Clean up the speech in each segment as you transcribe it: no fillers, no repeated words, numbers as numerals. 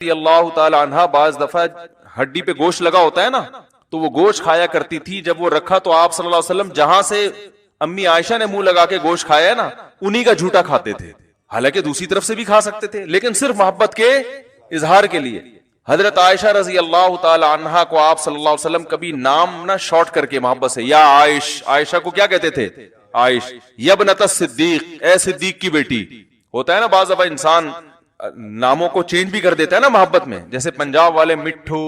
رضی اللہ تعالی عنہ بعض دفعہ ہڈی پہ گوشت لگا ہوتا ہے نا, تو وہ گوشت کھایا کرتی تھی. جب وہ رکھا تو آپ صلی اللہ علیہ وسلم جہاں سے امی عائشہ نے منہ لگا کے گوشت کھایا ہے نا, انہی کا جھوٹا کھاتے تھے. حالانکہ دوسری طرف سے بھی کھا سکتے تھے, لیکن صرف محبت کے اظہار کے لیے. حضرت عائشہ رضی اللہ تعالی عنہا کو آپ صلی اللہ علیہ وسلم کبھی نام نہ شارٹ کر کے محبت سے یا عائش, عائشہ کو کیا کہتے تھے؟ عائش. یبنت الصدیق, اے صدیق کی بیٹی. ہوتا ہے نا بعض دفعہ انسان ناموں کو چینج بھی کر دیتا ہے نا محبت میں, جیسے پنجاب والے مٹھو,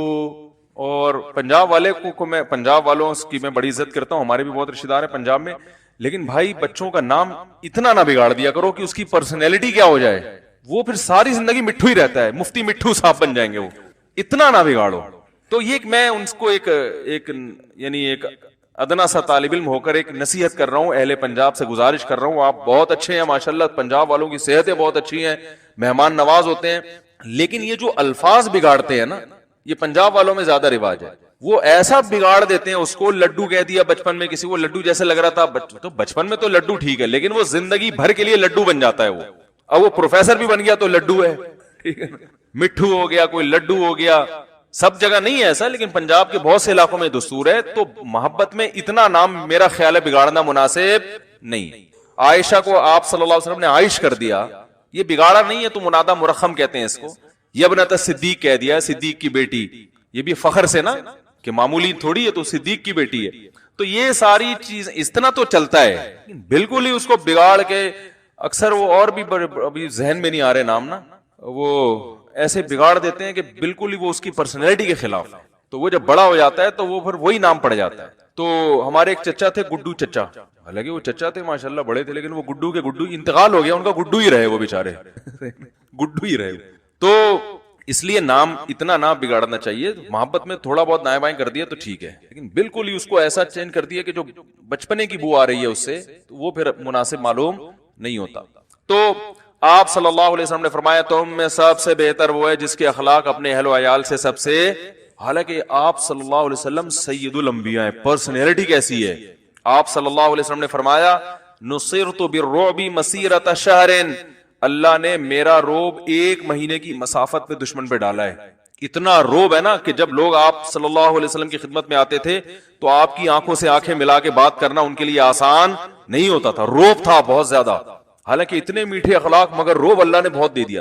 اور پنجاب والے کو میں پنجاب والوں کی میں بڑی عزت کرتا ہوں, ہمارے بھی بہت رشتہ دار ہیں پنجاب میں, لیکن بھائی بچوں کا نام اتنا نہ بگاڑ دیا کرو کہ اس کی پرسنالٹی کیا ہو جائے, وہ پھر ساری زندگی مٹھو ہی رہتا ہے, مفتی مٹھو صاحب بن جائیں گے وہ. اتنا نہ بگاڑو. تو یہ میں ان کو ایک ادنا سا طالب علم ہو کر ایک نصیحت کر رہا ہوں, اہل پنجاب سے گزارش کر رہا ہوں, آپ بہت اچھے ہیں ماشاءاللہ, پنجاب والوں کی صحتیں بہت اچھی ہیں, مہمان نواز ہوتے ہیں, لیکن یہ جو الفاظ بگاڑتے ہیں نا, یہ پنجاب والوں میں زیادہ رواج ہے. وہ ایسا بگاڑ دیتے ہیں, اس کو لڈو کہہ دیا بچپن میں, کسی کو لڈو جیسے لگ رہا تھا, تو بچپن میں تو لڈو ٹھیک ہے, لیکن وہ زندگی بھر کے لیے لڈو بن جاتا ہے. وہ اب وہ پروفیسر بھی بن گیا تو لڈو ہے, ٹھیک ہے, مٹھو ہو گیا, کوئی لڈو ہو گیا. سب جگہ نہیں ہے ایسا, لیکن پنجاب کے بہت سے علاقوں میں دستور ہے. تو محبت میں اتنا نام میرا خیال ہے بگاڑنا مناسب نہیں. عائشہ کو آپ صلی اللہ علیہ وسلم نے عائش کر دیا, یہ بگاڑا نہیں ہے, تو منادہ مرخم کہتے ہیں اس کو. یبنت صدیق کہہ دیا, صدیق کی بیٹی, یہ بھی فخر سے نا, کہ معمولی تھوڑی ہے, تو صدیق کی بیٹی ہے. تو یہ ساری چیز اتنا تو چلتا ہے, بالکل ہی اس کو بگاڑ کے, اکثر وہ اور بھی ابھی ذہن میں نہیں آ رہے نام نا, وہ ایسے بگاڑ دیتے ہیں کہ بالکل ہی وہ اس کی پرسنالٹی کے خلاف. تو وہ جب بڑا ہو جاتا ہے تو وہ پھر وہی نام پڑ جاتا ہے. تو ہمارے ایک چچا تھے, گڈو چچا, حالانکہ وہ چچا تھے ماشاءاللہ بڑے تھے, لیکن وہ گڈو کے گڈو انتقال ہو گیا, ان کا گڈو ہی رہے وہ بیچارے, گڈو ہی رہے. تو اس لیے نام اتنا نہ بگاڑنا چاہیے. محبت میں تھوڑا بہت دائیں بائیں کر دیا تو ٹھیک ہے, لیکن بالکل ہی اس کو ایسا چینج کر دیا کہ جو بچپنے کی بو آ رہی ہے اس سے, تو وہ پھر مناسب معلوم نہیں ہوتا. تو آپ صلی اللہ علیہ وسلم نے فرمایا تم میں سب سے بہتر وہ ہے جس کے اخلاق اپنے اہل و عیال سے سب سے, حالانکہ آپ صلی اللہ علیہ وسلم سید الانبیاء ہیں, پرسنالٹی کیسی ہے. آپ صلی اللہ علیہ وسلم نے فرمایا نصرت بالرعب مسیرۃ شہر, اللہ نے میرا روب 1 مہینے کی مسافت پہ دشمن پہ ڈالا ہے. اتنا روب ہے نا کہ جب لوگ آپ صلی اللہ علیہ وسلم کی خدمت میں آتے تھے تو آپ کی آنکھوں سے آنکھیں ملا کے بات کرنا ان کے لیے آسان نہیں ہوتا تھا, روب تھا بہت زیادہ. حالانکہ اتنے میٹھے اخلاق, مگر روب اللہ نے بہت دے دیا.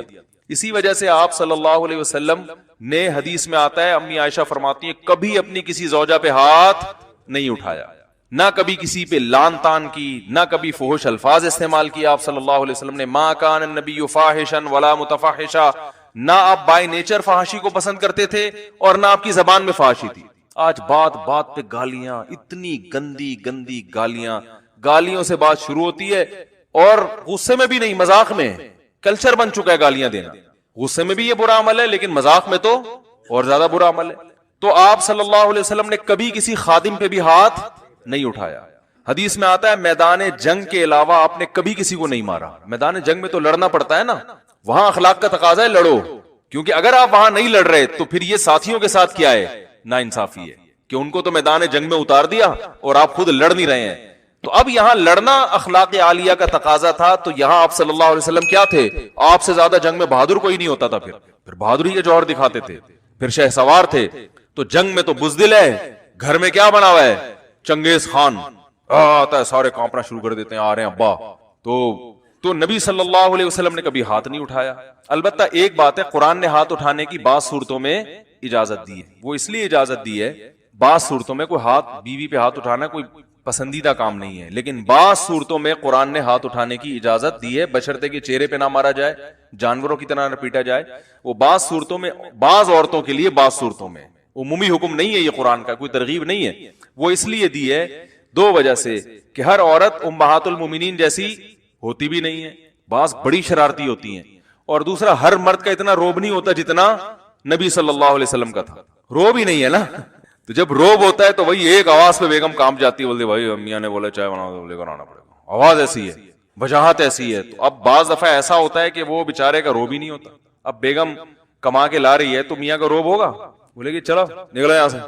اسی وجہ سے آپ صلی اللہ علیہ وسلم نے, حدیث میں آتا ہے, امی عائشہ فرماتی ہیں, کبھی اپنی کسی زوجہ پہ ہاتھ نہیں اٹھایا, نہ کبھی کسی پہ لان تان کی, نہ کبھی فحش الفاظ استعمال کیا. آپ صلی اللہ علیہ وسلم نے ما کان النبی فاحشا ولا متفحشا, نہ آپ بائی نیچر فحاشی کو پسند کرتے تھے اور نہ آپ کی زبان میں فحاشی تھی. آج بات بات پہ گالیاں, اتنی گندی گندی گالیاں, گالیوں سے بات شروع ہوتی ہے, اور غصے میں بھی نہیں, مذاق میں. کلچر بن چکا ہے گالیاں دینا, غصے میں بھی یہ برا عمل ہے, لیکن مذاق میں تو اور زیادہ برا عمل ہے. تو آپ صلی اللہ علیہ وسلم نے کبھی کسی خادم پہ بھی ہاتھ نہیں اٹھایا. حدیث میں آتا ہے میدان جنگ کے علاوہ آپ نے کبھی کسی کو نہیں مارا. میدان جنگ میں تو لڑنا پڑتا ہے نا, وہاں اخلاق کا تقاضا ہے لڑو, کیونکہ اگر آپ وہاں نہیں لڑ رہے تو پھر یہ ساتھیوں کے ساتھ کیا ہے, ناانصافی ہے, کہ ان کو تو میدان جنگ میں اتار دیا اور آپ خود لڑ نہیں رہے ہیں. تو اب یہاں لڑنا اخلاق عالیہ کا تقاضا تھا, تو یہاں آپ صلی اللہ علیہ وسلم کیا تھے, آپ سے زیادہ جنگ میں بہادر کوئی نہیں ہوتا تھا. پھر بہادری کے جوہر دکھاتے تھے, پھر شہ سوار تھے. تو جنگ میں تو بزدل ہے, گھر میں کیا بنا ہوا ہے, چنگیز خان آتا ہے, سارے کانپنا شروع کر دیتے ہیں, آ رہے ہیں ابا. تو نبی صلی اللہ علیہ وسلم نے کبھی ہاتھ نہیں اٹھایا. البتہ ایک بات ہے, قرآن نے ہاتھ اٹھانے کی بعض صورتوں میں اجازت دی ہے. وہ اس لیے اجازت دی ہے, بعض صورتوں میں کوئی ہاتھ, بیوی پہ ہاتھ اٹھانا کوئی پسندیدہ کام نہیں ہے, لیکن بعض صورتوں میں قرآن نے ہاتھ اٹھانے کی اجازت دی ہے, بشرطے کہ چہرے پہ نہ مارا جائے, جانوروں کی طرح نہ پیٹا جائے. وہ بعض صورتوں میں, بعض عورتوں کے لیے, بعض صورتوں میں, عمومی حکم نہیں ہے یہ قرآن کا, کوئی ترغیب نہیں ہے. وہ اس لیے دی ہے 2 وجہ سے, کہ ہر عورت امہات المومنین جیسی ہوتی بھی نہیں ہے, بعض بڑی شرارتی ہوتی ہیں, اور دوسرا ہر مرد کا اتنا روب نہیں ہوتا جتنا نبی صلی اللہ علیہ وسلم کا تھا. روب ہی نہیں ہے نا, تو جب روب ہوتا ہے تو وہی ایک آواز پہ بیگم کام جاتی ہے, بولتے بھائی امیاں نے بولا چائے بنا دو, لے کر آنا پڑے گا, آواز ایسی ہے, وجاہت ایسی ہے. تو اب بعض دفعہ ایسا ہوتا ہے کہ وہ بیچارے کا روب ہی نہیں ہوتا. اب بیگم کما کے لا رہی ہے تو میاں کا روب ہوگا, بولے گی چلو نکلو یہاں سے,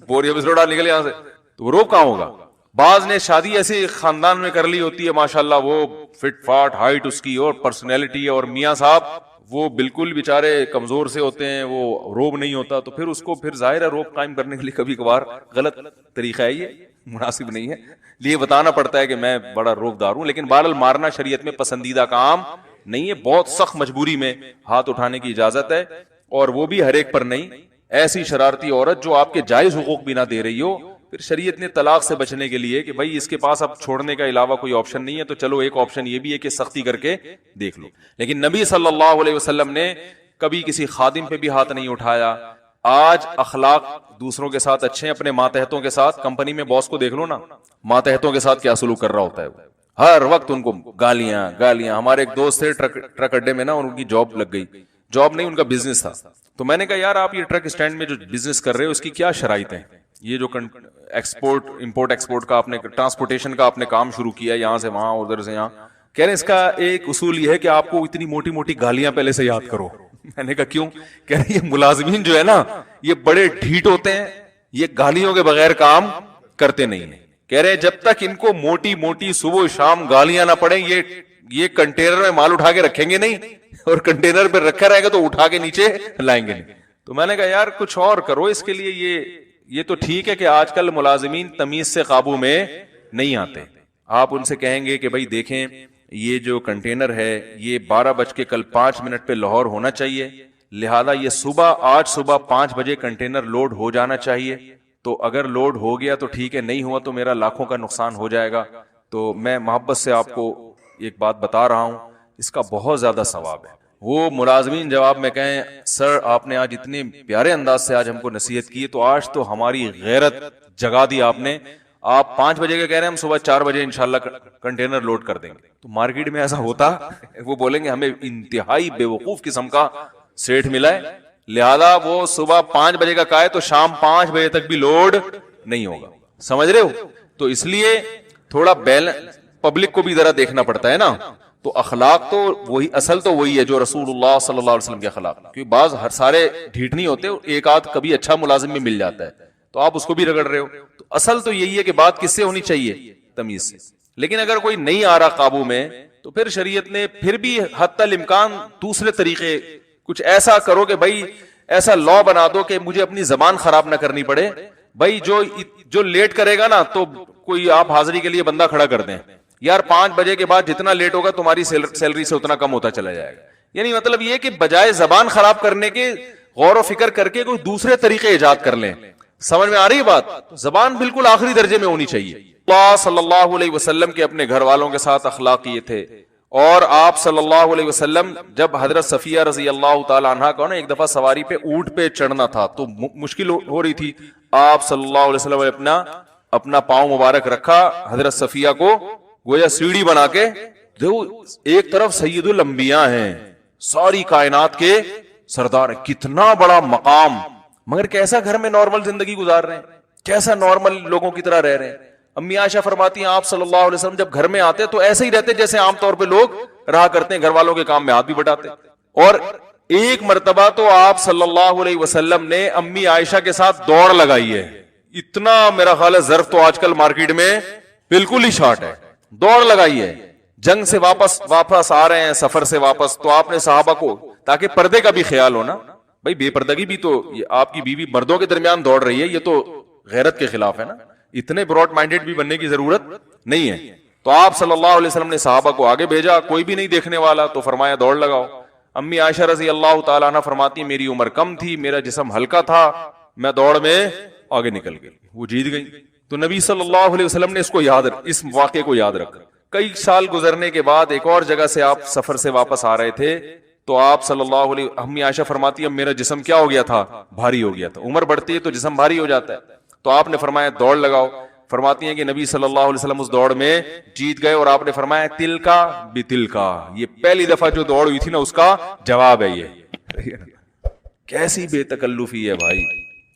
بوری بسروڑا نکل یہاں سے, تو وہ روب کہاں ہوگا. بعض نے شادی ایسی خاندان میں کر لی ہوتی ہے ماشاءاللہ, وہ فٹ فاٹ ہائٹ اس کی اور پرسنالٹی, اور میاں صاحب وہ بالکل بیچارے کمزور سے ہوتے ہیں, وہ روب نہیں ہوتا, تو پھر اس کو پھر ظاہر ہے روب قائم کرنے کے لیے کبھی کبھار غلط طریقہ ہے, یہ مناسب نہیں ہے, لیے بتانا پڑتا ہے کہ میں بڑا روب دار ہوں. لیکن بہرحال مارنا شریعت میں پسندیدہ کام نہیں ہے, بہت سخت مجبوری میں ہاتھ اٹھانے کی اجازت ہے, اور وہ بھی ہر ایک پر نہیں. ایسی شرارتی عورت جو آپ کے جائز حقوق بھی نہ دے رہی ہو, پھر شریعت نے طلاق سے بچنے کے لیے کہ بھائی اس کے پاس اب چھوڑنے کا علاوہ کوئی آپشن نہیں ہے, تو چلو ایک آپشن یہ بھی ہے کہ سختی کر کے دیکھ لو. لیکن نبی صلی اللہ علیہ وسلم نے کبھی کسی خادم پہ بھی ہاتھ نہیں اٹھایا. آج اخلاق دوسروں کے ساتھ اچھے ہیں, اپنے ماتحتوں کے ساتھ, کمپنی میں باس کو دیکھ لو نا, ماتحتوں کے ساتھ کیا سلوک کر رہا ہوتا ہے, ہر وقت ان کو گالیاں گالیاں. ہمارے ایک دوست تھے ٹرک اڈے میں نا, ان کی جاب لگ گئی, جاب نہیں ان کا بزنس تھا, تو میں نے کہا یار آپ یہ ٹرک اسٹینڈ میں جو بزنس کر رہے ہو اس کی کیا شرائط ہیں, یہ جو ایکسپورٹ امپورٹ ایکسپورٹ کا آپ نے ٹرانسپورٹیشن کا آپ نے کام شروع کیا یہاں سے وہاں ادھر سے یہاں, کہہ رہے ہیں اس کا ایک اصول یہ ہے کہ آپ کو اتنی موٹی موٹی گالیاں پہلے سے یاد کرو. میں نے کہا کیوں؟ کہہ رہے یہ ملازمین جو ہے نا یہ بڑے ڈھیٹ ہوتے ہیں, یہ گالیوں کے بغیر کام کرتے نہیں ہیں. کہہ رہے ہیں جب تک ان کو موٹی موٹی صبح شام گالیاں نہ پڑیں یہ کنٹینر میں مال اٹھا کے رکھیں گے نہیں, اور کنٹینر پہ رکھا رہے گا تو اٹھا کے نیچے لائیں گے نہیں. تو میں نے کہا یار کچھ اور کرو اس کے لیے. یہ تو ٹھیک ہے کہ آج کل ملازمین تمیز سے قابو میں نہیں آتے, آپ ان سے کہیں گے کہ بھائی دیکھیں یہ جو کنٹینر ہے یہ 12:05 پہ لاہور ہونا چاہیے, لہذا یہ آج صبح 5 بجے کنٹینر لوڈ ہو جانا چاہیے, تو اگر لوڈ ہو گیا تو ٹھیک ہے, نہیں ہوا تو میرا لاکھوں کا نقصان ہو جائے گا. تو میں محبت سے آپ کو ایک بات بتا رہا ہوں, اس کا بہت زیادہ ثواب ہے. وہ ملازمین جواب میں کہیں سر آپ نے آج اتنے پیارے انداز سے آج ہم کو نصیحت کی, تو آج تو ہماری غیرت جگا دی آپ نے, آپ 5 بجے کے کہہ رہے ہیں, ہم صبح 4 بجے انشاءاللہ کنٹینر لوڈ کر دیں گے. تو مارکیٹ میں ایسا ہوتا, وہ بولیں گے ہمیں انتہائی بے وقوف قسم کا سیٹ ملا ہے, لہذا وہ صبح 5 بجے کا کہا ہے تو شام 5 بجے تک بھی لوڈ نہیں ہوگا. سمجھ رہے ہو؟ تو اس لیے تھوڑا بیلنس پبلک کو بھی ذرا دیکھنا پڑتا ہے نا. تو اخلاق تو وہی, اصل تو وہی ہے جو رسول اللہ صلی اللہ علیہ وسلم کے اخلاق, کیونکہ بعض ہر سارے ڈھیٹ نہیں ہوتے, ایک آدھ کبھی اچھا ملازم بھی مل جاتا ہے, تو آپ اس کو بھی رگڑ رہے ہو. تو اصل تو یہی ہے کہ بات کس سے ہونی چاہیے, تمیز سے. لیکن اگر کوئی نہیں آ رہا قابو میں, تو پھر شریعت نے پھر بھی حتی الامکان دوسرے طریقے کچھ ایسا کرو کہ بھائی ایسا لا بنا دو کہ مجھے اپنی زبان خراب نہ کرنی پڑے. بھائی جو لیٹ کرے گا نا تو کوئی آپ حاضری کے لیے بندہ کھڑا کر دیں, یار 5 بجے کے بعد جتنا لیٹ ہوگا تمہاری سیلری سے اتنا کم ہوتا چلا جائے گا. یعنی مطلب یہ کہ بجائے زبان خراب کرنے کے غور و فکر کر کے کوئی دوسرے طریقے ایجاد کر لیں. سمجھ میں آ رہی بات؟ زبان بالکل آخری درجے میں ہونی چاہیے. اللہ صلی اللہ علیہ وسلم کے اپنے گھر والوں کے ساتھ اخلاق یہ تھے, اور آپ صلی اللہ علیہ وسلم جب حضرت صفیہ رضی اللہ تعالی عنہا کو نا ایک دفعہ سواری پہ اونٹ پہ چڑھنا تھا تو مشکل ہو رہی تھی, آپ صلی اللہ علیہ وسلم نے اپنا پاؤں مبارک رکھا, حضرت صفیہ کو گویا سیڑھی بنا کے, ایک طرف سید الانبیاء ہیں, ساری کائنات کے سردار, کتنا بڑا مقام, مگر کیسا گھر میں نارمل زندگی گزار رہے ہیں, کیسا نارمل لوگوں کی طرح رہ رہے ہیں. امی عائشہ فرماتی ہیں آپ صلی اللہ علیہ وسلم جب گھر میں آتے تو ایسے ہی رہتے جیسے عام طور پہ لوگ رہا کرتے ہیں, گھر والوں کے کام میں ہاتھ بھی بٹاتے. اور ایک مرتبہ تو آپ صلی اللہ علیہ وسلم نے امی عائشہ کے ساتھ دوڑ لگائی ہے, اتنا میرا خیال ہے ظرف تو آج کل مارکیٹ میں بالکل ہی شارٹ ہے, دوڑ لگائی ہے. جنگ سے واپس آ رہے ہیں, سفر سے واپس, تو آپ نے صحابہ کو, تاکہ پردے کا بھی خیال ہونا, بھائی بے پردگی بھی تو, آپ کی بیوی مردوں کے درمیان دوڑ رہی ہے, یہ تو غیرت کے خلاف ہے نا, اتنے براڈ مائنڈیڈ بھی بننے کی ضرورت نہیں ہے. تو آپ صلی اللہ علیہ وسلم نے صحابہ کو آگے بھیجا, کوئی بھی نہیں دیکھنے والا, تو فرمایا دوڑ لگاؤ. امی عائشہ رضی اللہ تعالیٰ عنہ فرماتی ہیں میری عمر کم تھی, میرا جسم ہلکا تھا, میں دوڑ میں آگے نکل گئی, وہ جیت گئی. تو نبی صلی اللہ علیہ وسلم نے اس واقعے کو یاد رکھا. کئی سال گزرنے کے بعد ایک اور جگہ سے آپ سفر سے واپس آ رہے تھے, تو آپ صلی اللہ علیہ, امی عائشہ فرماتی ہے میرا جسم کیا ہو گیا تھا, بھاری ہو گیا تھا. عمر بڑھتی ہے تو جسم بھاری ہو جاتا ہے, تو آپ نے فرمایا دوڑ لگاؤ. فرماتی ہیں کہ نبی صلی اللہ علیہ وسلم اس دوڑ میں جیت گئے, اور آپ نے فرمایا تل کا بھی تل کا, یہ پہلی دفعہ جو دوڑ ہوئی تھی نا اس کا جواب ہے یہ. کیسی بے تکلفی ہے بھائی.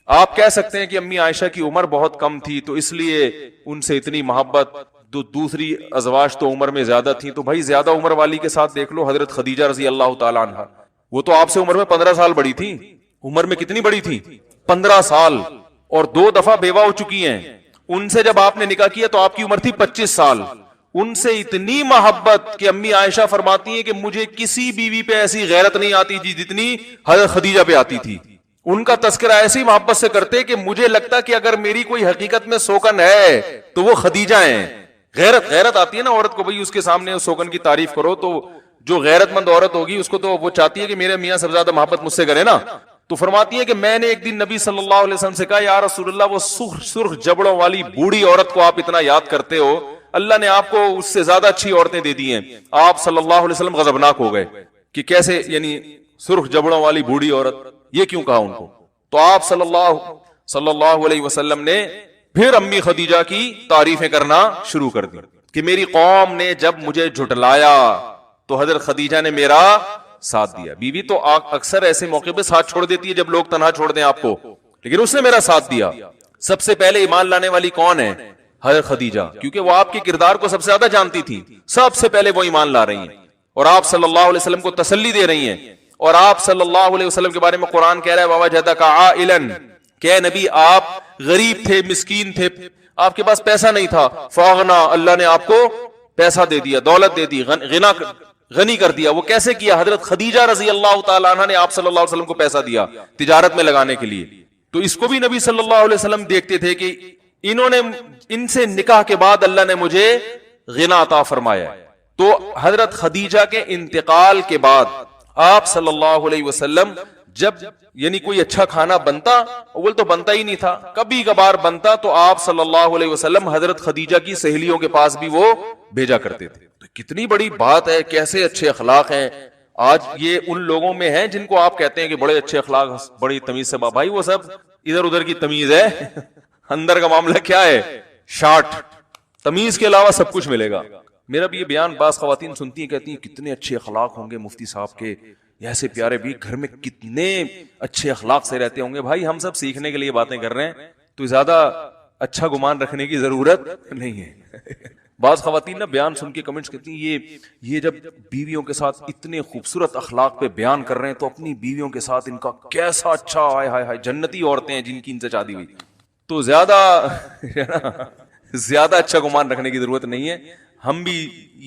آپ کہہ سکتے ہیں کہ امی عائشہ کی عمر بہت کم تھی تو اس لیے ان سے اتنی محبت, دوسری ازواج تو عمر میں زیادہ تھیں, تو بھائی زیادہ عمر والی کے ساتھ دیکھ لو حضرت خدیجہ رضی اللہ تعالیٰ عنہا, وہ تو آپ سے عمر میں 15 سال بڑی تھی. عمر میں کتنی بڑی تھی؟ 15 سال, اور 2 دفعہ بیوہ ہو چکی ہیں. ان سے جب آپ نے نکاح کیا تو آپ کی عمر تھی 25 سال, ان سے اتنی محبت کہ امی عائشہ فرماتی ہیں کہ مجھے کسی بیوی پہ ایسی غیرت نہیں آتی تھی جتنی حضرت خدیجہ پہ آتی تھی. ان کا تذکرہ ایسی محبت سے کرتے کہ مجھے لگتا کہ اگر میری کوئی حقیقت میں سوکن ہے تو وہ خدیجہ ہیں. غیرت آتی ہے نا عورت کو, بھئی اس کے سامنے اس سوکن کی تعریف کرو تو جو غیرت مند عورت ہوگی اس کو تو وہ چاہتی ہے کہ میرے میاں سب سے زیادہ محبت مجھ سے کرے نا. تو فرماتی ہے کہ میں نے ایک دن نبی صلی اللہ علیہ وسلم سے کہا یا رسول اللہ وہ سرخ جبڑوں والی بوڑھی عورت کو آپ اتنا یاد کرتے ہو, اللہ نے آپ کو اس سے زیادہ اچھی عورتیں دے دی ہیں. آپ صلی اللہ علیہ وسلم غضبناک ہو گئے کہ کیسے, یعنی سرخ جبڑوں والی بوڑھی عورت, یہ کیوں کہا ان کو؟ تو آپ صلی اللہ علیہ وسلم نے پھر امی خدیجہ کی تعریفیں کرنا شروع کر دی کہ میری قوم نے جب مجھے جھٹلایا تو حضرت خدیجہ نے میرا ساتھ دیا. بیوی تو اکثر ایسے موقع پہ ساتھ چھوڑ دیتی ہے جب لوگ تنہا چھوڑ دیں آپ کو, لیکن اس نے میرا ساتھ دیا. سب سے پہلے ایمان لانے والی کون ہے؟ حضرت خدیجہ, کیونکہ وہ آپ کے کردار کو سب سے زیادہ جانتی تھی. سب سے پہلے وہ ایمان لا رہی ہیں اور آپ صلی اللہ علیہ وسلم کو تسلی دے رہی ہیں. اور آپ صلی اللہ علیہ وسلم کے بارے میں قرآن کہہ رہا ہے وَوَجَدَكَ عَائِلًا, کہ نبی آپ غریب تھے, مسکین تھے, آپ کے پاس پیسہ نہیں تھا. فَأَغْنَا, اللہ نے آپ کو پیسہ دے دیا, دولت دے دی, غنی کر دیا. وہ کیسے کیا؟ حضرت خدیجہ رضی اللہ تعالیٰ عنہ نے آپ صلی اللہ علیہ وسلم کو پیسہ دیا تجارت میں لگانے کے لیے. تو اس کو بھی نبی صلی اللہ علیہ وسلم دیکھتے تھے کہ انہوں نے, ان سے نکاح کے بعد اللہ نے مجھے غنا عطا فرمایا. تو حضرت خدیجہ کے انتقال کے بعد آپ صلی اللہ علیہ وسلم جب یعنی کوئی اچھا کھانا بنتا, اول تو بنتا ہی نہیں تھا, کبھی کبھار بنتا, تو آپ صلی اللہ علیہ وسلم حضرت خدیجہ کی سہیلیوں کے پاس بھی وہ بھیجا کرتے تھے. تو کتنی بڑی بات ہے, کیسے اچھے اخلاق ہیں. آج یہ ان لوگوں میں ہیں جن کو آپ کہتے ہیں کہ بڑے اچھے اخلاق, بڑی تمیز سے, بھائی وہ سب ادھر ادھر کی تمیز ہے, اندر کا معاملہ کیا ہے؟ شارٹ. تمیز کے علاوہ سب کچھ ملے گا. میرا بھی یہ بیان بعض خواتین سنتی ہیں, کہتی ہیں کتنے اچھے اخلاق ہوں گے مفتی صاحب کے, ایسے پیارے بھی گھر میں کتنے اچھے اخلاق سے رہتے ہوں گے. بھائی ہم سب سیکھنے کے لیے باتیں کر رہے ہیں, تو زیادہ اچھا گمان رکھنے کی ضرورت نہیں ہے. بعض خواتین نا بیان سن کے کمنٹس کرتی ہیں یہ جب بیویوں کے ساتھ اتنے خوبصورت اخلاق پہ بیان کر رہے ہیں تو اپنی بیویوں کے ساتھ ان کا کیسا اچھا, ہائے ہائے ہائے, جنتی عورتیں ہیں جن کی ان سے شادی ہوئی. تو زیادہ اچھا گمان رکھنے کی ضرورت نہیں ہے. ہم بھی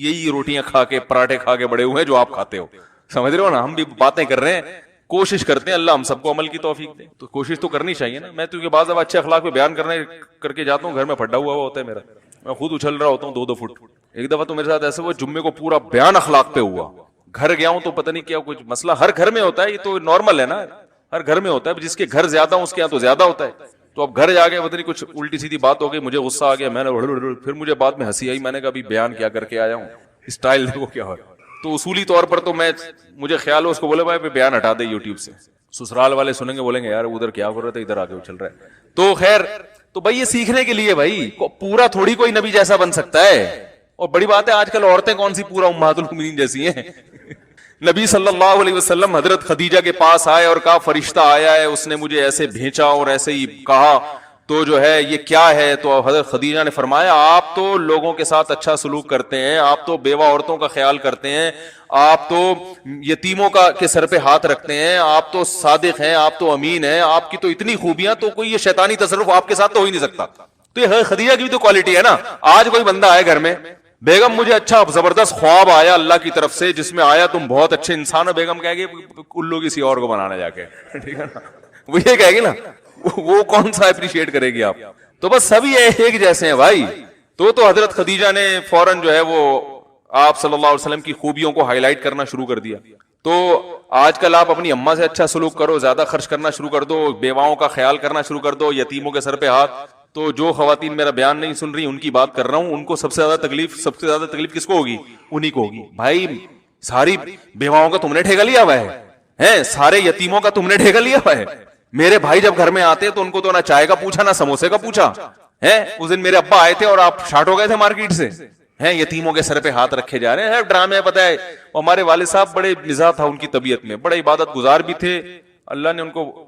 یہی روٹیاں کھا کے, پراٹھے کھا کے بڑے ہوئے ہیں جو آپ کھاتے ہو, سمجھ رہے ہو نا. ہم بھی باتیں کر رہے ہیں, کوشش کرتے ہیں اللہ ہم سب کو عمل کی توفیق دے. تو کوشش تو کرنی چاہیے نا. میں تو بعض اچھے اخلاق پہ بیان کر کے جاتا ہوں, گھر میں پھڈا ہوا ہوتا ہے میرا, میں خود اچھل رہا ہوتا ہوں 2-2 فٹ. ایک دفعہ تو میرے ساتھ ایسا ہوا, جمعے کو پورا بیان اخلاق پہ ہوا, گھر گیا ہوں تو پتہ نہیں کیا کچھ مسئلہ, ہر گھر میں ہوتا ہے, یہ تو نارمل ہے نا, ہر گھر میں ہوتا ہے. جس کے گھر زیادہ ہوں اس کے یہاں تو زیادہ ہوتا ہے. تو اب گھر جا کے پتہ نہیں کچھ الٹی سیدھی بات ہو گئی, مجھے غصہ آ گیا, میں نے پھر مجھے بعد میں ہنسی آئی, میں نے کہا ابھی بیان کیا کر کے آیا ہوں, اسٹائل دیکھو کیا ہو. تو اصولی طور پر تو مجھے خیال ہو اس کو بولے بھائی بیان ہٹا دے یوٹیوب سے, سسرال والے سنیں گے بولیں گے یار ادھر کیا کر رہے تھے, ادھر آگے چل رہا ہے. تو خیر, تو بھائی یہ سیکھنے کے لیے, بھائی پورا تھوڑی کوئی نبی جیسا بن سکتا ہے. اور بڑی بات ہے آج کل عورتیں کون سی پورا امہات المومنین جیسی ہیں. نبی صلی اللہ علیہ وسلم حضرت خدیجہ کے پاس آئے اور کہا فرشتہ آیا ہے, اس نے مجھے ایسے بھیجا اور ایسے ہی کہا, تو جو ہے یہ کیا ہے؟ تو حضرت خدیجہ نے فرمایا آپ تو لوگوں کے ساتھ اچھا سلوک کرتے ہیں, آپ تو بیوہ عورتوں کا خیال کرتے ہیں, آپ تو یتیموں کے سر پہ ہاتھ رکھتے ہیں, آپ تو صادق ہیں, آپ تو امین ہیں, آپ کی تو اتنی خوبیاں, تو کوئی یہ شیطانی تصرف آپ کے ساتھ تو ہو ہی نہیں سکتا. تو یہ خدیجہ کی بھی تو کوالٹی ہے نا. آج کوئی بندہ آئے گھر میں, بیگم مجھے اچھا زبردست خواب آیا اللہ کی طرف سے جس میں آیا تم بہت اچھے انسان ہو, بیگم کہے گی الو کسی اور کو بنانا جا کے, ٹھیک ہے نا, وہ یہ کہے گی نا, وہ کون سا اپریشیٹ کرے گی آپ. تو بس سبھی ایک جیسے ہیں بھائی. تو حضرت خدیجہ نے فوراً جو ہے وہ آپ صلی اللہ علیہ وسلم کی خوبیوں کو ہائی لائٹ کرنا شروع کر دیا. تو آج کل آپ اپنی اماں سے اچھا سلوک کرو, زیادہ خرچ کرنا شروع کر دو, بیواؤں کا خیال کرنا شروع کر دو, یتیموں کے سر پہ ہاتھ. تو جو خواتین میرا بیان نہیں سن رہی ان کی بات کر رہا ہوں, ان کو سب سے زیادہ تکلیف کس کو ہوگی؟ انہی کو ہوگی. بھائی ساری بیواؤں کا تم نے ٹھیکہ لیا ہوا ہے, سارے یتیموں کا تم نے ٹھیکہ لیا ہوا ہے. میرے بھائی جب گھر میں آتے تو ان کو تو نہ چائے کا پوچھا نہ سموسے کا پوچھا ہے. اس دن میرے ابا آئے تھے اور آپ شارٹ ہو گئے تھے مارکیٹ سے, ہیں یتیموں کے سر پہ ہاتھ رکھے جا رہے ہیں, ڈرامے پتہ ہے. ہمارے والد صاحب بڑے مزاج تھا ان کی طبیعت میں, بڑے عبادت گزار بھی تھے, اللہ نے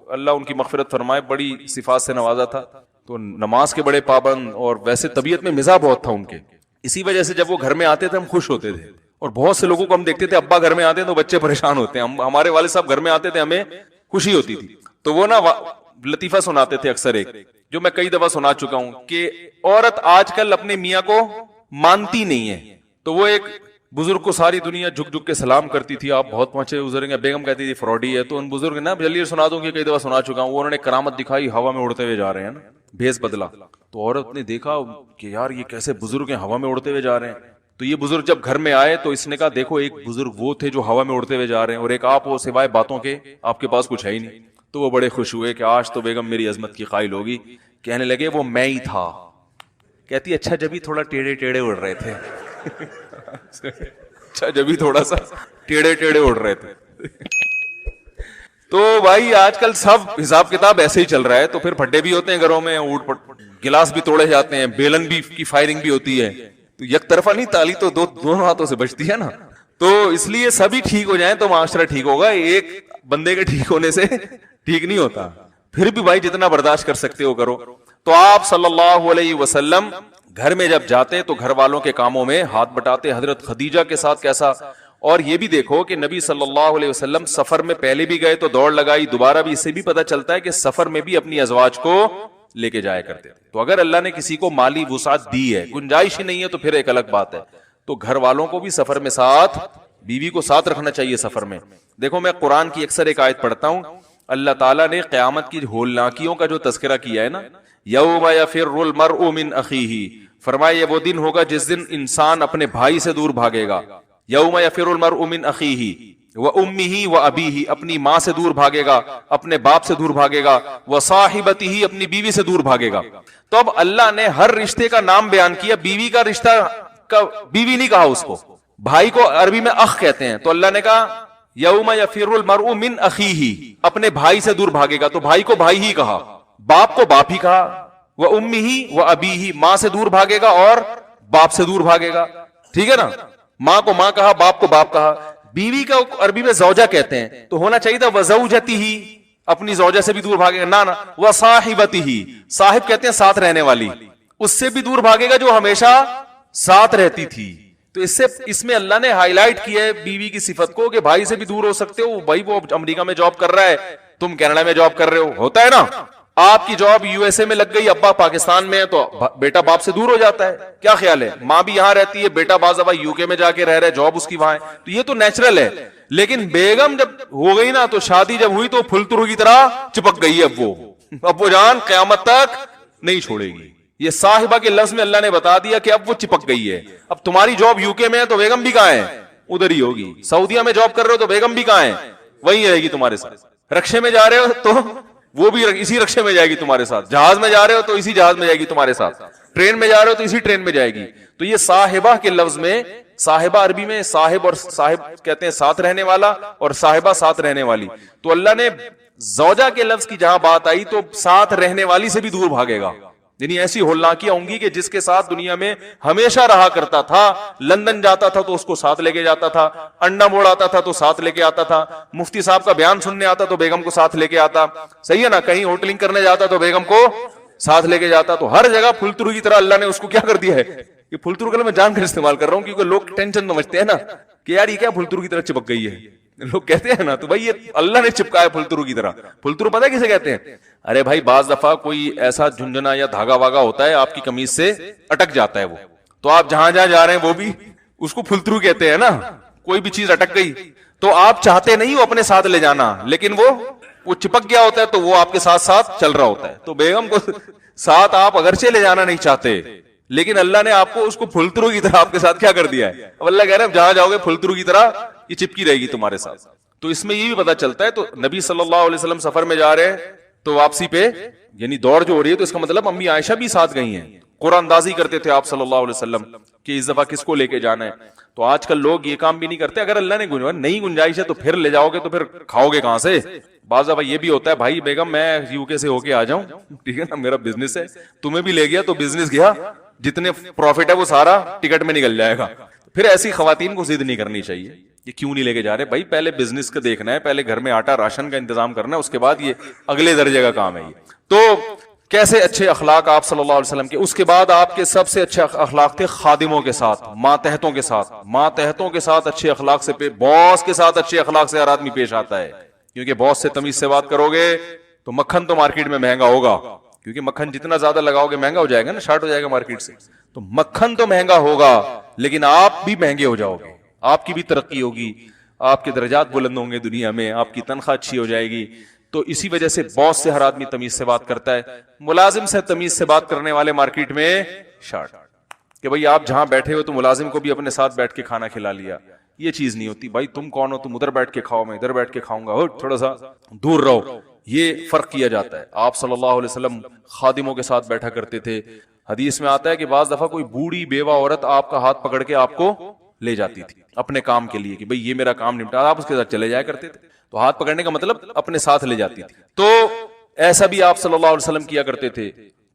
اللہ ان کی مغفرت فرمائے, بڑی صفات سے نوازا تھا. تو نماز کے بڑے پابند, اور ویسے طبیعت میں مزاج بہت تھا ان کے. اسی وجہ سے جب وہ گھر میں آتے تھے ہم خوش ہوتے تھے. اور بہت سے لوگوں کو ہم دیکھتے تھے ابا گھر میں آتے ہیں تو بچے پریشان ہوتے ہیں, ہمارے والد صاحب گھر میں آتے تھے ہمیں خوشی ہوتی تھی. تو وہ نا لطیفہ سناتے تھے اکثر, ایک جو میں کئی دفعہ سنا چکا ہوں, کہ عورت آج کل اپنے میاں کو مانتی نہیں ہے. تو وہ ایک بزرگ کو ساری دنیا جھک جھک کے سلام کرتی تھی, آپ بہت پہنچے بزرگ ہیں. بیگم کہتی تھی فراڈی ہے. تو ان بزرگ نے جلدی سنا دوں کہ کئی دفعہ سنا چکا ہوں, وہ انہوں نے کرامت دکھائی, ہوا میں اڑتے ہوئے جا رہے ہیں نا, بھیس بدلا. تو عورت نے دیکھا کہ یار یہ کیسے بزرگ ہیں, ہوا میں اڑتے ہوئے جا رہے ہیں. تو یہ بزرگ جب گھر میں آئے تو اس نے کہا دیکھو ایک بزرگ وہ تھے جو ہوا میں اڑتے ہوئے جا رہے ہیں, اور ایک آپ ہو سوائے باتوں کے آپ کے پاس کچھ ہے ہی نہیں. تو وہ بڑے خوش ہوئے کہ آج تو بیگم میری عظمت کی قائل ہوگی. کہنے لگے وہ میں ہی تھا. کہتی اچھا جب ہی تھوڑا ٹیڑے ٹیڑے اڑ رہے تھے. اچھا جب ہی تھوڑا سا ٹیڑے ٹیڑے اڑ رہے تھے. تو بھائی آج کل سب حساب کتاب ایسے ہی چل رہا ہے. تو پھر پھڈے بھی ہوتے ہیں گھروں میں, گلاس بھی توڑے جاتے ہیں, بیلن بھی کی فائرنگ بھی ہوتی ہے. تو یک طرفہ نہیں, تالی تو دونوں ہاتھوں سے بجتی ہے نا. تو اس لیے سبھی ٹھیک ہو جائیں تو معاشرہ ٹھیک ہوگا. ایک بندے کے ٹھیک ہونے سے ٹھیک نہیں ہوتا. پھر بھی بھائی جتنا برداشت کر سکتے ہو کرو. تو آپ صلی اللہ علیہ وسلم گھر میں جب جاتے تو گھر والوں کے کاموں میں ہاتھ بٹاتے. حضرت خدیجہ کے ساتھ کیسا. اور یہ بھی دیکھو کہ نبی صلی اللہ علیہ وسلم سفر میں پہلے بھی گئے تو دوڑ لگائی, دوبارہ بھی. اس سے بھی پتہ چلتا ہے کہ سفر میں بھی اپنی ازواج کو لے کے جایا کرتے. تو اگر اللہ نے کسی کو مالی وسعت دی ہے, گنجائش ہی نہیں ہے, تو پھر ایک الگ بات ہے. تو گھر والوں کو بھی سفر میں ساتھ, بیوی کو ساتھ رکھنا چاہیے سفر میں. دیکھو میں قرآن کی اکثر ایک آیت پڑھتا ہوں, اللہ تعالیٰ نے قیامت کی ہولناکیوں کا جو تذکرہ کیا ہے نا, یوم یفر المرء من اخیہ, فرمایا یہ وہ دن ہوگا جس دن انسان اپنے بھائی سے دور بھاگے گا. یوم یفر المرء من اخیہ وامہ وابیہ, اپنی ماں سے دور بھاگے گا, اپنے باپ سے دور بھاگے گا, وصاحبتہ, اپنی بیوی سے دور بھاگے گا. تو اب اللہ نے ہر رشتے کا نام بیان کیا, بیوی کا رشتہ کا بیوی نہیں کہا اس کو. بھائی کو عربی میں اخ کہتے ہیں, تو اللہ نے کہا یوم یفر المرء من اخیہ, اپنے بھائی سے دور بھاگے گا, تو بھائی کو بھائی ہی کہا, باپ کو باپ ہی کہا. وامہ وابیہ, ماں سے دور بھاگے گا اور باپ سے دور بھاگے گا. ٹھیک ہے نا, ماں کو ماں کہا, باپ کو باپ کہا. بیوی کا عربی میں زوجہ کہتے ہیں, تو ہونا چاہیے تھا وزوجتہ, اپنی زوجہ سے بھی دور بھاگے گا. نہ وصاحبتہ, صاحب کہتے ہیں ساتھ رہنے والی, اس سے بھی دور بھاگے گا جو ہمیشہ ساتھ رہتی تھی. تو اس میں اللہ نے ہائی لائٹ کیا ہے بیوی کی صفت کو کہ بھائی سے بھی دور ہو سکتے ہو. بھائی وہ امریکہ میں جاب کر رہا ہے, تم کینیڈا میں جاب کر رہے ہو, ہوتا ہے نا. آپ کی جاب یو ایس اے میں لگ گئی, ابا پاکستان میں ہے, تو بیٹا باپ سے دور ہو جاتا ہے. کیا خیال ہے, ماں بھی یہاں رہتی ہے, بیٹا بعض دفعہ یو کے میں جا کے رہ رہا ہے, جاب اس کی وہاں ہے, تو یہ تو نیچرل ہے. لیکن بیگم جب ہو گئی نا, تو شادی جب ہوئی تو پھلترو کی طرح چپک گئی. اب وہ جان قیامت تک نہیں چھوڑے گی. یہ صاحبہ کے لفظ میں اللہ نے بتا دیا کہ اب وہ چپک گئی ہے. اب تمہاری جاب یو کے میں ہے تو بیگم بھی کہاں ہے, ادھر ہی ہوگی. سعودیہ میں جاب کر رہے ہو تو بیگم بھی کہاں ہے, وہی رہے گی تمہارے ساتھ. رکشے میں جا رہے ہو تو وہ بھی اسی رکشے میں جائے گی تمہارے ساتھ. جہاز میں جا رہے ہو تو اسی جہاز میں جائے گی تمہارے ساتھ. ٹرین میں جا رہے ہو تو اسی ٹرین میں جائے گی. تو یہ صاحبہ کے لفظ میں, صاحبہ عربی میں صاحب اور صاحب کہتے ہیں ساتھ رہنے والا, اور صاحبہ ساتھ رہنے والی. تو اللہ نے زوجہ کے لفظ کی جہاں بات آئی تو ساتھ رہنے والی سے بھی دور بھاگے گا. یعنی ایسی ہولناکیاں ہوں گی کہ جس کے ساتھ دنیا میں ہمیشہ رہا کرتا تھا. لندن جاتا تھا تو اس کو ساتھ لے کے جاتا تھا, انڈا موڑ آتا تھا تو ساتھ لے کے آتا تھا, مفتی صاحب کا بیان سننے آتا تو بیگم کو ساتھ لے کے آتا. صحیح ہے نا, کہیں ہوٹلنگ کرنے جاتا تو بیگم کو ساتھ لے کے جاتا. تو ہر جگہ پھلترو کی طرح اللہ نے اس کو کیا کر دیا ہے. یہ پھلترو کا میں جان کر استعمال کر رہا ہوں کیونکہ لوگ ٹینشن سمجھتے ہیں نا کہ یار یہ کیا پھلترو کی طرح چپک گئی ہے, لوگ کہتے ہیں نا. تو بھائی یہ اللہ نے چپکایا پھلترو کی طرح. پھلترو پتہ ہے کسے کہتے ہیں؟ ارے بھائی بعض دفعہ کوئی ایسا جھنجھنا یا دھاگا واگا ہوتا ہے آپ کی قمیض سے اٹک جاتا ہے وہ, تو آپ جہاں جہاں جا رہے ہیں وہ بھی اس کو پھلترو کہتے ہیں نا. کوئی بھی چیز اٹک گئی تو آپ چاہتے نہیں وہ اپنے ساتھ لے جانا, لیکن وہ چپک گیا ہوتا ہے تو وہ آپ کے ساتھ ساتھ چل رہا ہوتا ہے. تو بیگم کو ساتھ آپ اگرچہ لے جانا نہیں چاہتے, لیکن اللہ نے آپ کو اس کو پھلترو کی طرح آپ کے ساتھ کیا کر دیا ہے. اب اللہ کہہ رہے ہیں جہاں جاؤ گے پھلترو کی طرح یہ چپکی رہے گی تمہارے ساتھ. تو اس میں یہ بھی پتا چلتا ہے. تو نبی صلی اللہ علیہ وسلم سفر میں جا رہے ہیں تو واپسی پہ یعنی دوڑ جو ہو رہی ہے, تو اس کا مطلب امی عائشہ بھی ساتھ گئی ہیں. قرآن اندازی کرتے تھے آپ صلی اللہ علیہ وسلم کہ اس دفعہ کس کو لے کے جانا ہے. تو آج کل لوگ یہ کام بھی نہیں کرتے. اگر اللہ نے نہیں گنجائش ہے تو پھر لے جاؤ گے تو پھر کھاؤ گے کہاں سے. بعض دفعہ یہ بھی ہوتا ہے بھائی بیگم میں یو کے سے ہو کے آ جاؤں, ٹھیک ہے نا, میرا بزنس ہے, تمہیں بھی لے گیا تو بزنس گیا, جتنے پروفٹ ہے وہ سارا ٹکٹ میں نکل جائے گا. پھر ایسی خواتین کو ضد نہیں کرنی چاہیے یہ کیوں نہیں لے کے جا رہے. بھائی پہلے بزنس کا دیکھنا ہے, پہلے گھر میں آٹا راشن کا انتظام کرنا ہے, اس کے بعد یہ اگلے درجے کا کام ہے. یہ تو کیسے اچھے اخلاق آپ صلی اللہ علیہ وسلم کے. اس کے بعد آپ کے سب سے اچھے اخلاق تھے خادموں کے ساتھ, ماتحتوں کے ساتھ. ماتحتوں کے ساتھ اچھے اخلاق سے, باس کے ساتھ اچھے اخلاق سے ہر آدمی پیش آتا ہے, کیونکہ باس سے تمیز سے بات کرو گے تو مکھن تو مارکیٹ میں مہنگا ہوگا, کیونکہ مکھن جتنا زیادہ لگاؤ گے مہنگا ہو جائے گا نا, شارٹ ہو جائے گا مارکیٹ سے. تو مکھن تو مہنگا ہوگا لیکن آپ بھی مہنگے ہو جاؤ گے, آپ کی بھی ترقی ہوگی, آپ کے درجات بلند ہوں گے دنیا میں, آپ کی تنخواہ اچھی ہو جائے گی. تو اسی وجہ سے باس سے ہر آدمی تمیز سے بات کرتا ہے, ملازم سے تمیز سے بات کرنے والے مارکیٹ میں شارٹ, کہ بھئی آپ جہاں بیٹھے ہو تو ملازم کو بھی اپنے ساتھ بیٹھ کے کھانا کھلا لیا. یہ چیز نہیں ہوتی, بھائی تم کون ہو, تم ادھر بیٹھ کے کھاؤ, میں ادھر بیٹھ کے کھاؤں گا, تھوڑا سا دور رہو. یہ فرق کیا جاتا ہے. آپ صلی اللہ علیہ وسلم خادموں کے ساتھ بیٹھا کرتے تھے. حدیث میں آتا ہے کہ بعض دفعہ کوئی بوڑھی بیوہ عورت آپ کا ہاتھ پکڑ کے آپ کو لے جاتی تھی اپنے کام کے لیے, کہ بھئی یہ میرا کام نمٹا, آپ اس کے ساتھ چلے جایا کرتے تھے. تو ہاتھ پکڑنے کا مطلب اپنے ساتھ لے جاتی تھی. تو ایسا بھی آپ صلی اللہ علیہ وسلم کیا کرتے تھے.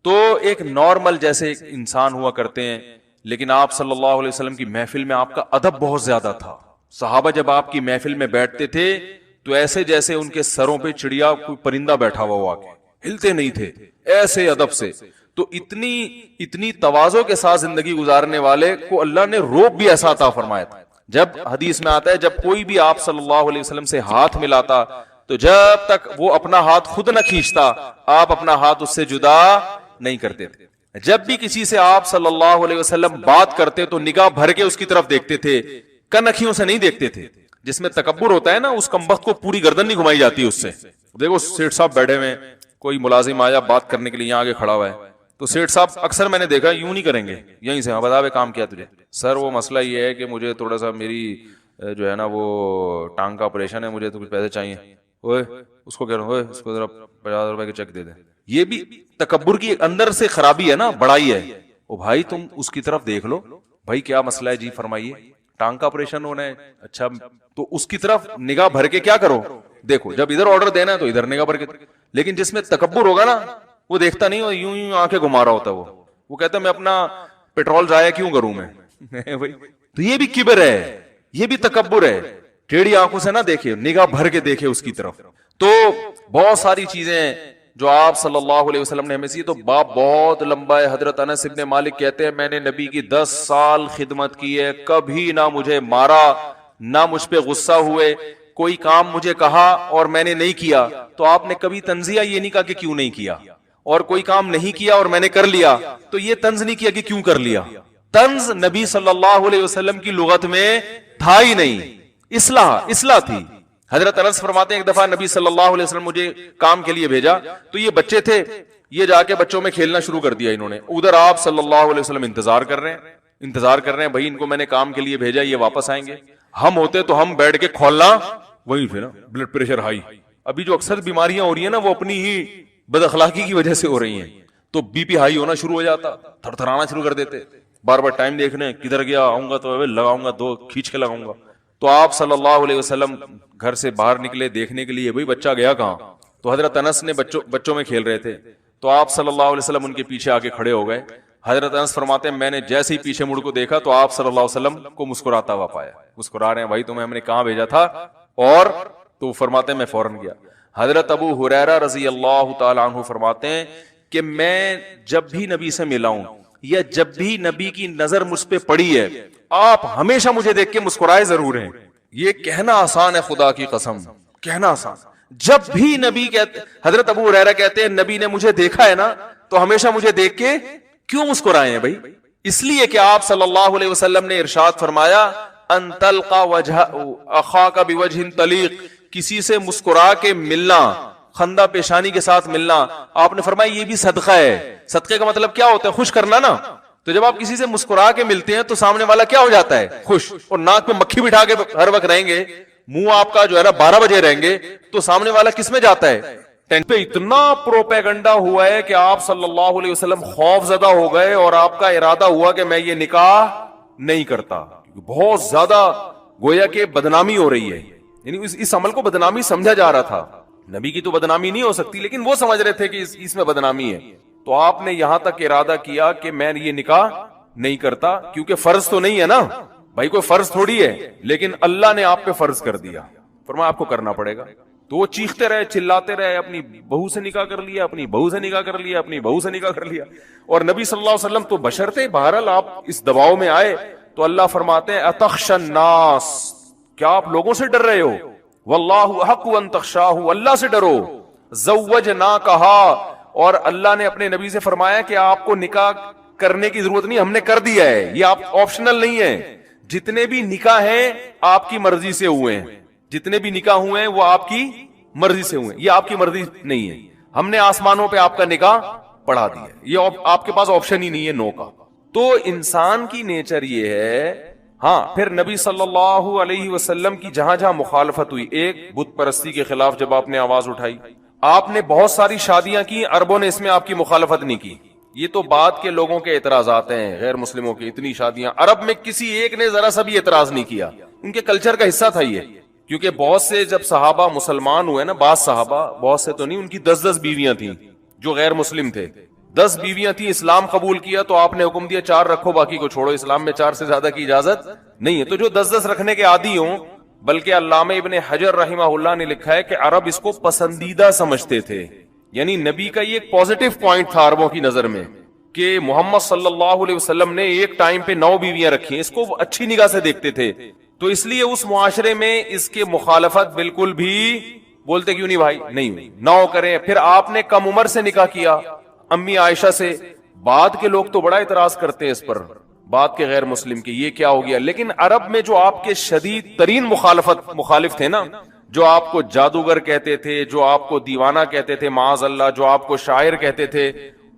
تو ایک نارمل جیسے ایک انسان ہوا کرتے ہیں, لیکن آپ صلی اللہ علیہ وسلم کی محفل میں آپ کا ادب بہت زیادہ تھا. صحابہ جب آپ کی محفل میں بیٹھتے تھے تو ایسے جیسے ان کے سروں پہ چڑیا کوئی پرندہ بیٹھا ہوا کے, ہلتے نہیں تھے, ایسے ادب سے. تو اتنی تواضع کے ساتھ زندگی گزارنے والے کو اللہ نے روب بھی ایسا عطا فرمایا تھا. جب حدیث میں آتا ہے جب کوئی بھی آپ صلی اللہ علیہ وسلم سے ہاتھ ملاتا تو جب تک وہ اپنا ہاتھ خود نہ کھینچتا آپ اپنا ہاتھ اس سے جدا نہیں کرتے تھے. جب بھی کسی سے آپ صلی اللہ علیہ وسلم بات کرتے تو نگاہ بھر کے اس کی طرف دیکھتے تھے, کنکھیوں سے نہیں دیکھتے تھے. جس میں تکبر ہوتا ہے نا, اس کمبخت کو پوری گردن نہیں گھمائی جاتی اس سے. دیکھو سیٹ صاحب بیٹھے ہوئے, کوئی ملازم آیا بات کرنے کے لیے یہاں آگے کھڑا ہوا ہے, تو سیٹ صاحب اکثر میں نے دیکھا یوں نہیں کریں گے, یہیں سے بتا کام کیا تجھے, سر وہ مسئلہ یہ ہے کہ مجھے تھوڑا سا میری جو ہے نا وہ ٹانگ کا آپریشن ہے, مجھے تو کچھ پیسے چاہیے. اوے اس کو کہہ رہا ہوں, اس کو ذرا 50,000 روپے کے چیک دے دیں. یہ بھی تکبر کی اندر سے خرابی ہے نا, بڑائی ہے. او بھائی تم اس کی طرف دیکھ لو, بھائی کیا مسئلہ ہے جی فرمائیے, ٹانگ کا آپریشن ہونا ہے, اچھا تو اس کی طرف نگاہ بھر کے کیا کرو, دیکھو. جب ادھر آرڈر دینا ہے تو ادھر نگاہ بھر کے. لیکن جس میں تکبر ہوگا نا وہ دیکھتا نہیں, اور یوں یوں آنکھیں گھما رہا ہوتا, وہ کہتا ہے میں اپنا پیٹرول ضائع کیوں کروں میں. تو یہ بھی کبر ہے, یہ بھی تکبر ہے. ٹیڑھی آنکھوں سے نہ دیکھے, نگاہ بھر کے دیکھے اس کی طرف. تو بہت ساری چیزیں جو آپ صلی اللہ علیہ وسلم نے ہمیں سی. تو باپ بہت لمبا ہے. حضرت انس ابن مالک کہتے ہیں میں نے نبی کی 10 سال خدمت کی ہے, کبھی نہ مجھے مارا نہ مجھ پہ غصہ ہوئے. کوئی کام مجھے کہا اور میں نے نہیں کیا تو آپ نے کبھی تنزیہ یہ نہیں کہا کہ کیوں نہیں کیا, اور کوئی کام نہیں کیا اور میں نے کر لیا تو یہ طنز نہیں کیا کہ کیوں کر لیا. طنز نبی صلی اللہ علیہ وسلم کی لغت میں تھا ہی نہیں, اصلاح تھی. حضرت انس فرماتے ہیں ایک دفعہ نبی صلی اللہ علیہ وسلم مجھے کام کے لیے بھیجا, تو یہ بچے تھے, یہ جا کے بچوں میں کھیلنا شروع کر دیا انہوں نے. ادھر آپ صلی اللہ علیہ وسلم انتظار کر رہے ہیں بھائی ان کو میں نے کام کے لیے بھیجا, یہ واپس آئیں گے. ہم ہوتے تو ہم بیٹھ کے کھولنا وہی پھر بلڈ پریشر ہائی. ابھی جو اکثر بیماریاں ہو رہی ہیں نا وہ اپنی ہی بد اخلاقی کی وجہ سے ہو رہی ہیں. تو بی پی ہائی ہونا شروع ہو جاتا, تھر تھرانا شروع کر دیتے, بار بار ٹائم دیکھنے کدھر گیا, آؤں گا تو لگاؤں گا 2 کھینچ کے لگاؤں گا. تو آپ صلی اللہ علیہ وسلم گھر سے باہر نکلے دیکھنے کے لیے, بھئی بچہ گیا کہاں. تو حضرت انس نے بچوں میں کھیل رہے تھے, تو آپ صلی اللہ علیہ وسلم ان کے پیچھے آگے کھڑے ہو گئے. حضرت انس فرماتے ہیں میں نے جیسے ہی پیچھے مڑ کو دیکھا تو آپ صلی اللہ علیہ وسلم کو مسکراتا ہوا پایا. مسکرا رہے ہیں, بھائی تمہیں ہم نے کہاں بھیجا تھا, اور تو فرماتے ہیں میں فوراً گیا. حضرت ابو ہریرہ رضی اللہ تعالی عنہ فرماتے ہیں کہ میں جب بھی نبی سے ملا ہوں یا جب بھی نبی کی نظر مجھ پہ پڑی ہے آپ ہمیشہ مجھے دیکھ کے مسکرائے ضرور ہیں. یہ کہنا آسان ہے, خدا کی قسم کہنا آسان. جب بھی نبی کہتے, حضرت ابو ہریرہ کہتے ہیں نبی نے مجھے دیکھا ہے نا تو ہمیشہ مجھے دیکھ کے کیوں مسکرائے ہیں بھائی, اس لیے کہ آپ صلی اللہ علیہ وسلم نے ارشاد فرمایا ان تلقى وجه اخاك بوجه طليق, کسی سے مسکرا کے ملنا, خندہ پیشانی کے ساتھ ملنا. آپ نے فرمایا یہ بھی صدقہ ہے. صدقے کا مطلب کیا ہوتا ہے, خوش کرنا نا. تو جب آپ کسی سے مسکرا کے ملتے ہیں تو سامنے والا کیا ہو جاتا ہے, خوش. اور ناک میں مکھی بٹھا کے ہر وقت رہیں گے, منہ آپ کا جو ہے نا 12 بجے رہیں گے, تو سامنے والا کس میں جاتا ہے, پہ. اتنا پروپیگنڈا ہوا ہے کہ آپ صلی اللہ علیہ وسلم خوف زدہ ہو گئے اور آپ کا ارادہ ہوا کہ میں یہ نکاح نہیں کرتا. بہت زیادہ گویا کہ بدنامی ہو رہی ہے, یعنی اس عمل کو بدنامی سمجھا جا رہا تھا. نبی کی تو بدنامی نہیں ہو سکتی, لیکن وہ سمجھ رہے تھے کہ اس میں بدنامی ہے. تو آپ نے یہاں تک ارادہ کیا کہ میں یہ نکاح نہیں کرتا, کیونکہ فرض تو نہیں ہے نا بھائی, کوئی فرض تھوڑی ہے, لیکن اللہ نے آپ پہ فرض کر دیا, فرمایا آپ کو کرنا پڑے گا. تو وہ چیختے رہے, چلاتے رہے, اپنی بہو سے نکاح کر لیا, اپنی بہو سے نکاح کر لیا, اپنی بہو سے نکاح کر لیا. اور نبی صلی اللہ علیہ وسلم تو بشر تھے, بہرحال آپ اس دباؤ میں آئے تو اللہ فرماتے ہیں اتخشى الناس, کیا آپ لوگوں سے ڈر رہے ہو, واللہ احق ان تخشاہ, اللہ سے ڈرو. زوجنا کہا, اور اللہ نے اپنے نبی سے فرمایا کہ آپ کو نکاح کرنے کی ضرورت نہیں, ہم نے کر دیا ہے, یہ آپ آپشنل نہیں ہے. جتنے بھی نکاح ہیں آپ کی مرضی سے ہوئے ہیں, جتنے بھی نکاح ہوئے ہیں وہ آپ کی مرضی سے ہوئے ہیں, یہ آپ کی مرضی نہیں ہے. ہم نے آسمانوں پہ آپ کا نکاح پڑھا دیا, یہ آپ کے پاس آپشن ہی نہیں ہے نو کا. تو انسان کی نیچر یہ ہے. ہاں پھر نبی صلی اللہ علیہ وسلم کی جہاں جہاں مخالفت ہوئی, ایک بت پرستی کے خلاف جب آپ نے آواز اٹھائی, آپ نے بہت ساری شادیاں کی, عربوں نے اس میں آپ کی مخالفت نہیں کی. یہ تو بعد کے لوگوں کے اعتراضات ہیں, غیر مسلموں کی اتنی شادیاں, عرب میں کسی ایک نے ذرا سا بھی اعتراض نہیں کیا, ان کے کلچر کا حصہ تھا یہ. کیونکہ بہت سے جب صحابہ مسلمان ہوئے نا, بعض صحابہ, بہت سے تو نہیں, ان کی 10 بیویاں تھیں جو غیر مسلم تھے, 10 بیویاں تھیں, اسلام قبول کیا تو آپ نے حکم دیا 4 رکھو باقی کو چھوڑو, اسلام میں 4 سے زیادہ کی اجازت نہیں ہے. تو جو 10 رکھنے کے عادی ہوں, بلکہ علامہ ابن حجر رحمہ اللہ نے لکھا ہے کہ عرب اس کو پسندیدہ سمجھتے تھے. یعنی نبی کا یہ ایک پازیٹو پوائنٹ تھا عربوں کی نظر میں کہ محمد صلی اللہ علیہ وسلم نے ایک ٹائم پہ 9 بیویاں رکھی, اس کو اچھی نگاہ سے دیکھتے تھے. تو اس لیے اس معاشرے میں اس کے مخالفت بالکل بھی, بولتے کیوں نہیں بھائی, نہیں ہوئی, 9 کریں. پھر آپ نے کم عمر سے نکاح کیا امی عائشہ سے. بعد کے لوگ تو بڑا اعتراض کرتے ہیں اس پر, بعد کے غیر مسلم کے, یہ کیا ہو گیا. لیکن عرب میں جو آپ کے شدید ترین مخالف تھے نا, جو آپ کو جادوگر کہتے تھے, جو آپ کو دیوانہ کہتے تھے معاذ اللہ, جو آپ کو شاعر کہتے تھے,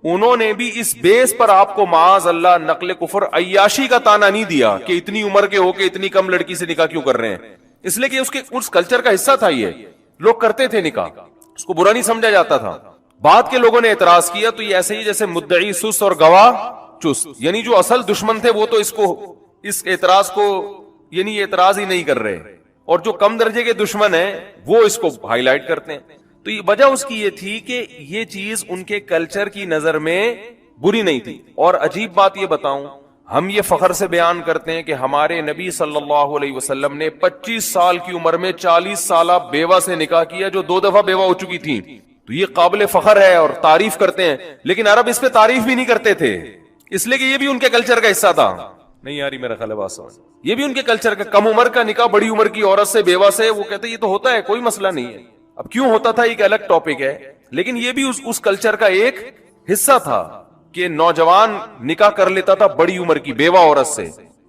انہوں نے بھی اس بیس پر آپ کو معاذ اللہ نقل کفر عیاشی کا تانا نہیں دیا کہ اتنی عمر کے ہو کے اتنی کم لڑکی سے نکاح کیوں کر رہے ہیں. اس لیے کہ اس کلچر کا حصہ تھا, یہ لوگ کرتے تھے نکاح, اس کو برا نہیں سمجھا جاتا تھا. بعد کے لوگوں نے اعتراض کیا تو یہ ایسے ہی جیسے مدعی سست اور گواہ چست, یعنی جو اصل دشمن تھے وہ تو اس اعتراض کو یعنی اعتراض ہی نہیں کر رہے, اور جو کم درجے کے دشمن ہیں وہ اس کو ہائی لائٹ کرتے ہیں. تو یہ وجہ اس کی یہ تھی کہ یہ چیز ان کے کلچر کی نظر میں بری نہیں تھی. اور عجیب بات یہ بتاؤں, ہم یہ فخر سے بیان کرتے ہیں کہ ہمارے نبی صلی اللہ علیہ وسلم نے 25 سال کی عمر میں 40 سالہ بیوہ سے نکاح کیا جو 2 دفعہ بیوہ ہو چکی تھی. تو یہ قابل فخر ہے اور تعریف کرتے ہیں, لیکن عرب اس پہ تعریف بھی نہیں کرتے تھے, اس لیے کہ یہ بھی ان کے کلچر کا حصہ تھا. نہیں یاری میرا خیال ہے بات سمجھ, یہ بھی ان کے کلچر کا. کم عمر کا نکاح بڑی عمر کی عورت سے بیوہ سے, وہ کہتے ہیں یہ تو ہوتا ہے, کوئی مسئلہ نہیں ہے. اب کیوں ہوتا تھا ایک الگ ٹاپک ہے, لیکن یہ بھی اس کلچر کا ایک حصہ تھا کہ نوجوان نکاح کر لیتا تھا بڑی عمر کی بیوہ عورت سے.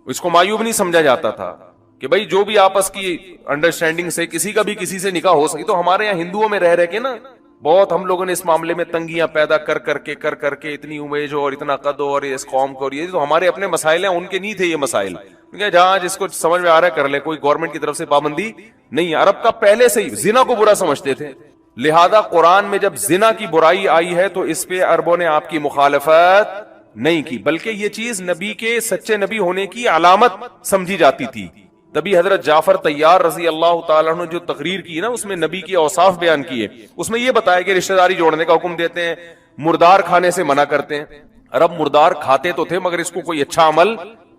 اس کو معیوب نہیں سمجھا جاتا تھا کہ بھائی جو بھی آپس کی انڈرسٹینڈنگ سے کسی کا بھی کسی سے نکاح ہو سکی. تو ہمارے یہاں ہندوؤں میں رہ کے نا بہت ہم لوگوں نے اس معاملے میں تنگیاں پیدا کر کے اتنی امیج اور اتنا قد اور اس قوم کو, اور یہ تو ہمارے اپنے مسائل ہیں, ان کے نہیں تھے یہ مسائل. جہاں جس کو سمجھ میں آ رہا ہے کر لے, کوئی گورنمنٹ کی طرف سے پابندی نہیں ہے. عرب کا پہلے سے ہی زنا کو برا سمجھتے تھے, لہذا قرآن میں جب زنا کی برائی آئی ہے تو اس پہ عربوں نے آپ کی مخالفت نہیں کی, بلکہ یہ چیز نبی کے سچے نبی ہونے کی علامت سمجھی جاتی تھی. تبھی حضرت جعفر طیار رضی اللہ تعالیٰ نے جو تقریر کی نا, اس میں نبی کے اوصاف بیان کیے. اس میں یہ بتایا کہ رشتہ داری جوڑنے کا حکم دیتے ہیں, مردار کھانے سے منع کرتے ہیں. عرب مردار کھاتے تو تھے مگر اس کو کوئی اچھا عمل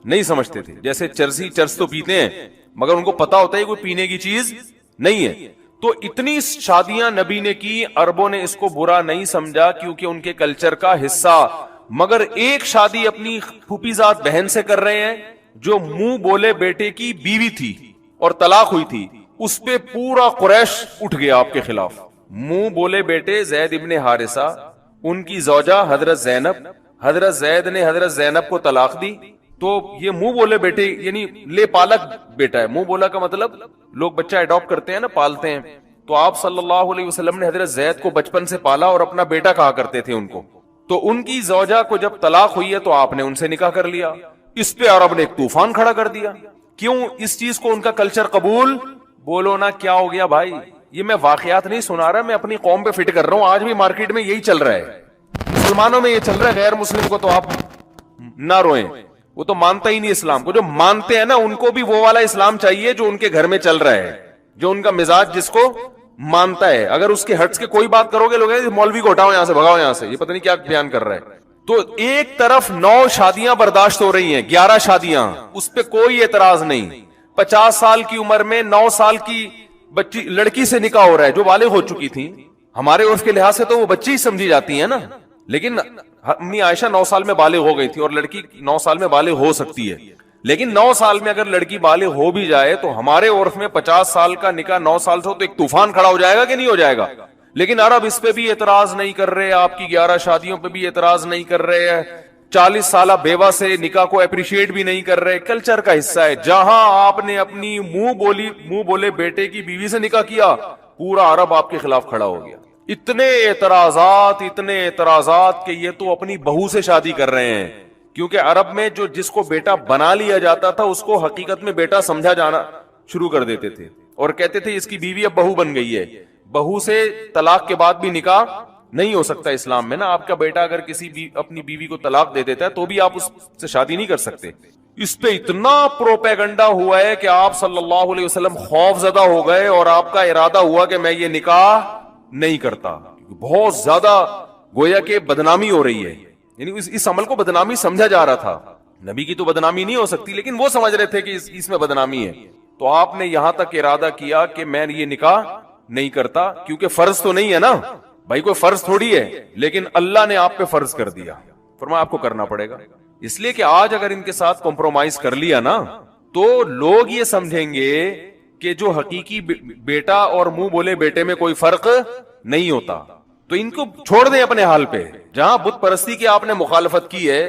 نہیں سمجھتے تھے. جیسے چرس تو پیتے ہیں مگر ان کو پتا ہوتا ہے کوئی پینے کی چیز نہیں ہے. تو اتنی شادیاں نبی نے کی, عربوں نے اس کو برا نہیں سمجھا کیونکہ ان کے کلچر کا حصہ. مگر ایک شادی اپنی پھوپھیزاد بہن سے کر رہے ہیں جو منہ بولے بیٹے کی بیوی تھی اور طلاق ہوئی تھی, اس پہ پورا قریش اٹھ گیا آپ کے خلاف. منہ بولے بیٹے زید ابن حارثہ, ان کی زوجہ حضرت زینب, حضرت زید نے حضرت زینب کو طلاق دی. تو یہ منہ بولے بیٹے یعنی لے پالک بیٹا ہے. منہ بولا کا مطلب لوگ بچہ اڈاپٹ کرتے ہیں نا, پالتے ہیں. تو آپ صلی اللہ علیہ وسلم نے حضرت زید کو بچپن سے پالا اور اپنا بیٹا کہا کرتے تھے ان کو. تو ان کی زوجہ کو جب طلاق ہوئی ہے تو آپ نے ان سے نکاح کر لیا. اس پہ عرب نے ایک طوفان کھڑا کر دیا. کیوں؟ اس چیز کو ان کا کلچر قبول, بولو نا کیا ہو گیا بھائی. یہ میں واقعات نہیں سنا رہا, میں اپنی قوم پہ فٹ کر رہا ہوں. آج بھی مارکیٹ میں یہی چل رہا ہے, مسلمانوں میں یہ چل رہا ہے. غیر مسلم کو تو آپ نہ روئیں, وہ تو مانتا ہی نہیں اسلام کو. جو مانتے ہیں نا ان کو بھی وہ والا اسلام چاہیے جو ان کے گھر میں چل رہا ہے, جو ان کا مزاج جس کو مانتا ہے. اگر اس کے ہٹس کے کوئی بات کرو گے لوگ مولوی کو ہٹاؤ یہاں سے, بھگاؤ یہاں سے, یہ پتہ نہیں کیا بیان کر رہا ہے. تو ایک طرف 9 شادیاں برداشت ہو رہی ہیں, 11 شادیاں, اس پہ کوئی اعتراض نہیں. 50 سال کی عمر میں 9 سال کی بچی لڑکی سے نکاح ہو رہا ہے جو بالغ ہو چکی تھی. ہمارے عرف کے لحاظ سے تو وہ بچی ہی سمجھی جاتی ہے نا, لیکن امی عائشہ 9 سال میں بالغ ہو گئی تھی, اور لڑکی 9 سال میں بالغ ہو سکتی ہے. لیکن 9 سال میں اگر لڑکی بالغ ہو بھی جائے تو ہمارے عرف میں 50 سال کا نکاح 9 سال سے ہو تو ایک طوفان کھڑا ہو جائے گا کہ نہیں ہو جائے گا. لیکن عرب اس پہ بھی اعتراض نہیں کر رہے, آپ کی 11 شادیوں پہ بھی اعتراض نہیں کر رہے ہیں, 40 سالہ بیوہ سے نکاح کو اپریشیٹ بھی نہیں کر رہے. کلچر کا حصہ ہے. جہاں آپ نے اپنی منہ بولے بیٹے کی بیوی سے نکاح کیا, پورا عرب آپ کے خلاف کھڑا ہو گیا. اتنے اعتراضات کہ یہ تو اپنی بہو سے شادی کر رہے ہیں. کیونکہ عرب میں جس کو بیٹا بنا لیا جاتا تھا اس کو حقیقت میں بیٹا سمجھا جانا شروع کر دیتے تھے اور کہتے تھے اس کی بیوی اب بہو بن گئی ہے. بہو سے طلاق کے بعد بھی نکاح نہیں ہو سکتا اسلام میں نا. آپ کا بیٹا اگر اپنی بیوی کو طلاق دے دیتا ہے تو بھی آپ اس سے شادی نہیں کر سکتے. اس پہ اتنا پروپیگنڈا ہوا ہے کہ آپ صلی اللہ علیہ وسلم خوف زدہ ہو گئے اور آپ کا ارادہ ہوا کہ میں یہ نکاح نہیں کرتا. بہت زیادہ گویا کہ بدنامی ہو رہی ہے, یعنی اس عمل کو بدنامی سمجھا جا رہا تھا. نبی کی تو بدنامی نہیں ہو سکتی, لیکن وہ سمجھ رہے تھے کہ اس میں بدنامی ہے. تو آپ نے یہاں تک ارادہ کیا کہ میں یہ نکاح نہیں کرتا, کیونکہ فرض تو نہیں ہے نا بھائی, کوئی فرض تھوڑی ہے, لیکن اللہ نے آپ پہ فرض کر دیا, فرمایا آپ کو کرنا پڑے گا. اس لیے کہ آج اگر ان کے ساتھ کمپرومائز کر لیا نا تو لوگ یہ سمجھیں گے کہ جو حقیقی بیٹا اور منہ بولے بیٹے میں کوئی فرق نہیں ہوتا. تو ان کو چھوڑ دیں اپنے حال پہ. جہاں بت پرستی کی آپ نے مخالفت کی ہے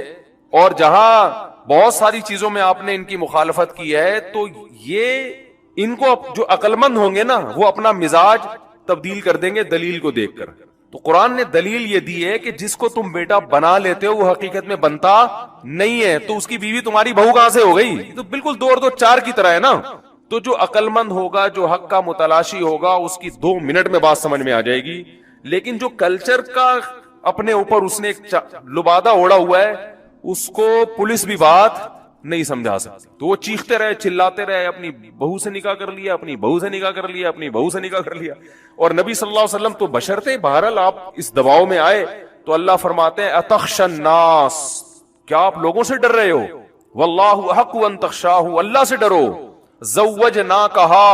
اور جہاں بہت ساری چیزوں میں آپ نے ان کی مخالفت کی ہے, تو یہ ان کو جو عقل مند ہوں گے نا وہ اپنا مزاج تبدیل کر دیں گے دلیل کو دیکھ کر. تو قرآن نے دلیل یہ دی ہے کہ جس کو تم بیٹا بنا لیتے ہو وہ حقیقت میں بنتا نہیں ہے, تو اس کی بیوی تمہاری بہو کہاں سے ہو گئی؟ تو بالکل 2 اور 2 4 کی طرح ہے نا. تو جو عقل مند ہوگا, جو حق کا متلاشی ہوگا, اس کی 2 منٹ میں بات سمجھ میں آ جائے گی. لیکن جو کلچر کا اپنے اوپر اس نے ایک لبادہ اوڑا ہوا ہے, اس کو پولیس بھی بات نہیں سمجھا سکتی. تو وہ چیختے رہے, چلاتے رہے, اپنی بہو سے نکاح کر لیا, اپنی بہو سے نکاح کر لیا, اپنی بہو سے نکاح کر لیا. اور نبی صلی اللہ علیہ وسلم تو بشر تھے. بہرحال آپ اس دباؤ میں آئے تو اللہ فرماتے ہیں اتخشى الناس, کیا آپ لوگوں سے ڈر رہے ہو؟ واللہ احق ان تخشاہ, اللہ سے ڈرو. زوجناکہا,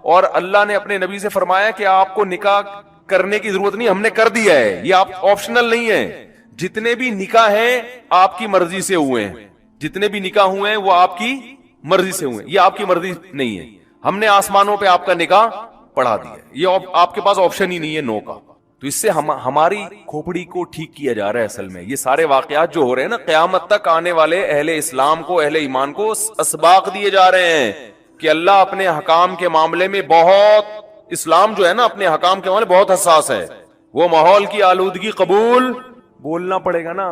اور اللہ نے اپنے نبی سے فرمایا کہ آپ کو نکاح کرنے کی ضرورت نہیں, ہم نے کر دیا ہے, یہ آپ آپشنل نہیں ہے. جتنے بھی نکاح ہیں آپ کی مرضی سے ہوئے ہیں, جتنے بھی نکاح ہوئے ہیں وہ آپ کی مرضی سے ہوئے ہیں, یہ آپ کی مرضی نہیں ہے. ہم نے آسمانوں پہ آپ کا نکاح پڑھا دیا, یہ آپ کے پاس آپشن ہی نہیں ہے نو کا. تو اس سے ہماری کھوپڑی کو ٹھیک کیا جا رہا ہے. اصل میں یہ سارے واقعات جو ہو رہے ہیں نا, قیامت تک آنے والے اہل اسلام کو, اہل ایمان کو اسباق دیے جا رہے ہیں کہ اللہ اپنے حکام کے معاملے میں بہت, اسلام جو ہے نا اپنے حکام کے معاملے بہت حساس ہے. وہ ماحول کی آلودگی قبول بولنا پڑے گا نا.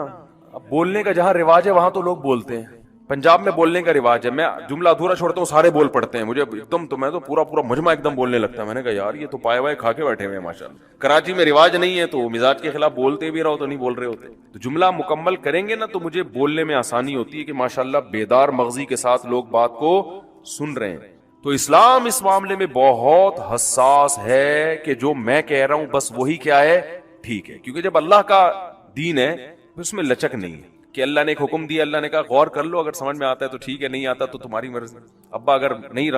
اب بولنے کا جہاں رواج ہے وہاں تو لوگ بولتے ہیں. پنجاب میں بولنے کا رواج ہے, میں جملہ ادھورا چھوڑتا ہوں سارے بول پڑتے ہیں, مجھے ایک دم تو میں تو پورا مجمع ایک دم بولنے لگتا ہے. میں نے کہا یار یہ تو پائے وائے کھا کے بیٹھے ہوئے ہیں ماشاءاللہ. کراچی میں رواج نہیں ہے تو مزاج کے خلاف بولتے بھی رہو تو نہیں بول رہے ہوتے. تو جملہ مکمل کریں گے نا تو مجھے بولنے میں آسانی ہوتی ہے کہ ماشاءاللہ بیدار مغزی کے ساتھ لوگ بات کو سن رہے ہیں. تو اسلام اس معاملے میں بہت حساس ہے کہ جو میں کہہ رہا ہوں بس وہی کیا ہے ٹھیک ہے. کیونکہ جب اللہ کا دین ہے اس میں لچک نہیں ہے کہ اللہ نے ایک حکم دیا, اللہ نے کہا غور کر لو, اگر سمجھ میں آتا ہے تو ٹھیک ہے, نہیں آتا تو تمہاری مرضی. ابا اگر نہیں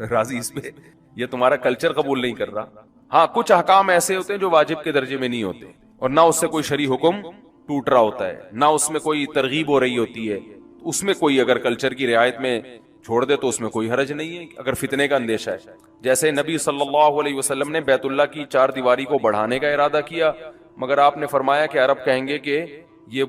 راضی اس پہ, یہ تمہارا کلچر قبول نہیں کر رہا. ہاں کچھ احکام ایسے ہوتے ہیں جو واجب کے درجے میں نہیں ہوتے اور نہ اس سے کوئی شرعی حکم ٹوٹ رہا ہوتا ہے, نہ اس میں کوئی ترغیب ہو رہی ہوتی ہے. اس میں کوئی اگر کلچر کی رعایت میں چھوڑ دے تو اس میں کوئی حرج نہیں ہے اگر فتنے کا اندیشہ ہے. جیسے نبی صلی اللہ علیہ وسلم نے بیت اللہ کی 4 دیواری کو بڑھانے کا ارادہ کیا, مگر آپ نے فرمایا کہ عرب کہیں گے کہ یہ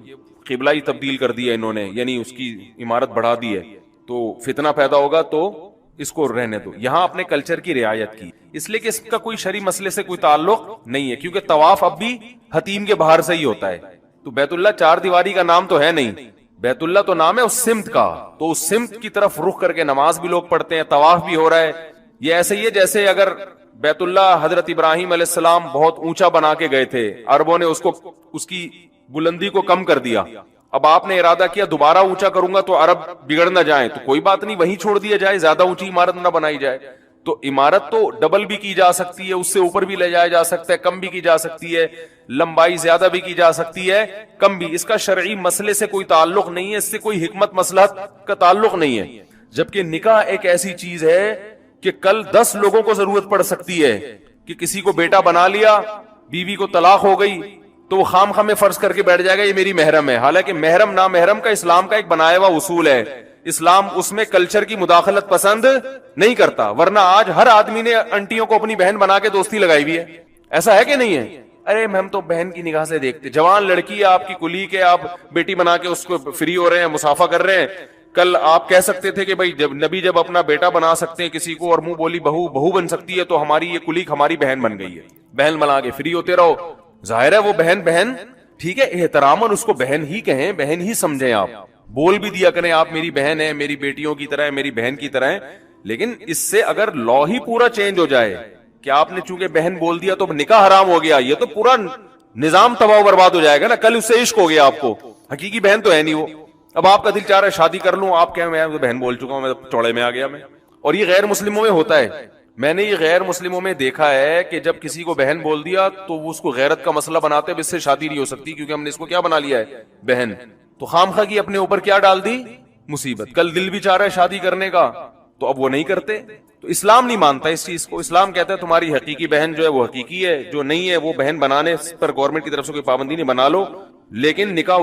قبلہ ہی تبدیل کر دیا انہوں نے, یعنی اس کی عمارت بڑھا دی ہے, تو فتنہ پیدا ہوگا تو اس کو رہنے دو. یہاں اپنے کلچر کی رعایت کی, اس لیے کہ اس کا کوئی شرعی مسئلے سے کوئی تعلق نہیں ہے, کیونکہ طواف اب بھی حتیم کے باہر سے ہی ہوتا ہے. تو بیت اللہ 4 دیواری کا نام تو ہے نہیں, بیت اللہ تو نام ہے اس سمت کا, تو اس سمت کی طرف رخ کر کے نماز بھی لوگ پڑھتے ہیں, طواف بھی ہو رہا ہے. یہ ایسے ہی ہے جیسے اگر بیت اللہ حضرت ابراہیم علیہ السلام بہت اونچا بنا کے گئے تھے, عربوں نے اس کی بلندی کو کم کر دیا, اب آپ نے ارادہ کیا دوبارہ اونچا کروں گا تو عرب بگڑ نہ جائیں, تو کوئی بات نہیں وہیں چھوڑ دیا جائے, زیادہ اونچی عمارت نہ بنائی جائے. تو عمارت تو ڈبل بھی کی جا سکتی ہے, اس سے اوپر بھی لے جایا جا سکتا ہے, کم بھی کی جا سکتی ہے, لمبائی زیادہ بھی کی جا سکتی ہے, کم بھی. اس کا شرعی مسئلے سے کوئی تعلق نہیں ہے, اس سے کوئی حکمت مصلحت کا تعلق نہیں ہے. جبکہ نکاح ایک ایسی چیز ہے کہ کل 10 لوگوں کو ضرورت پڑ سکتی ہے کہ کسی کو بیٹا بنا لیا, بیوی کو طلاق ہو گئی تو وہ خام خام میں فرض کر کے بیٹھ جائے گا یہ میری محرم ہے, حالانکہ محرم نا محرم کا اسلام کا ایک بنایا ہوا اصول ہے. اسلام اس میں کلچر کی مداخلت پسند نہیں کرتا, ورنہ آج ہر آدمی نے انٹیوں کو اپنی بہن بنا کے دوستی لگائی ہوئی ہے, ایسا ہے کہ نہیں ہے؟ ارے ہم تو بہن کی نگاہ سے دیکھتے, جوان لڑکی ہے آپ کی کلیگ ہے, آپ بیٹی بنا کے اس کو فری ہو رہے ہیں, مسافہ کر رہے ہیں. کل آپ کہہ سکتے تھے کہ بھائی جب نبی جب اپنا بیٹا بنا سکتے ہیں کسی کو, اور منہ بولی بہو بن سکتی ہے, تو ہماری یہ کلیگ ہماری بہن بن گئی ہے, بہن بنا کے فری ہوتے رہو. ظاہر ہے وہ بہن ٹھیک ہے, احتراماً اس کو بہن ہی کہیں, بہن ہی سمجھیں, آپ بول بھی دیا کریں آپ میری بہن ہے, میری بیٹیوں کی طرح ہے, میری بہن کی طرح ہے. لیکن اس سے اگر لا ہی پورا چینج ہو جائے کہ آپ نے چونکہ بہن بول دیا تو نکاح حرام ہو گیا, یہ تو پورا نظام تباہ و برباد ہو جائے گا نا. کل اس سے عشق ہو گیا آپ کو, حقیقی بہن تو ہے نہیں وہ. اب آپ کا دل چاہ رہا ہے شادی کر لوں, آپ کہیں میں بہن بول چکا ہوں, میں چوڑے میں آ گیا میں. اور یہ غیر مسلموں میں ہوتا ہے, میں نے یہ غیر مسلموں میں دیکھا ہے کہ جب کسی کو بہن بول دیا تو وہ اس کو غیرت کا مسئلہ بناتے, اب اس سے شادی نہیں ہو سکتی کیونکہ ہم نے اس کو کیا بنا لیا ہے, بہن. تو خامخواہ کی اپنے اوپر کیا ڈال دی, مصیبت. کل دل بھی چاہ رہا ہے شادی کرنے کا تو اب وہ نہیں کرتے. تو اسلام نہیں مانتا اس چیز کو. اسلام کہتا ہے تمہاری حقیقی بہن جو ہے وہ حقیقی ہے, جو نہیں ہے وہ بہن بنانے پر گورنمنٹ کی طرف سے کوئی پابندی نہیں, بنا لو, لیکن نکاح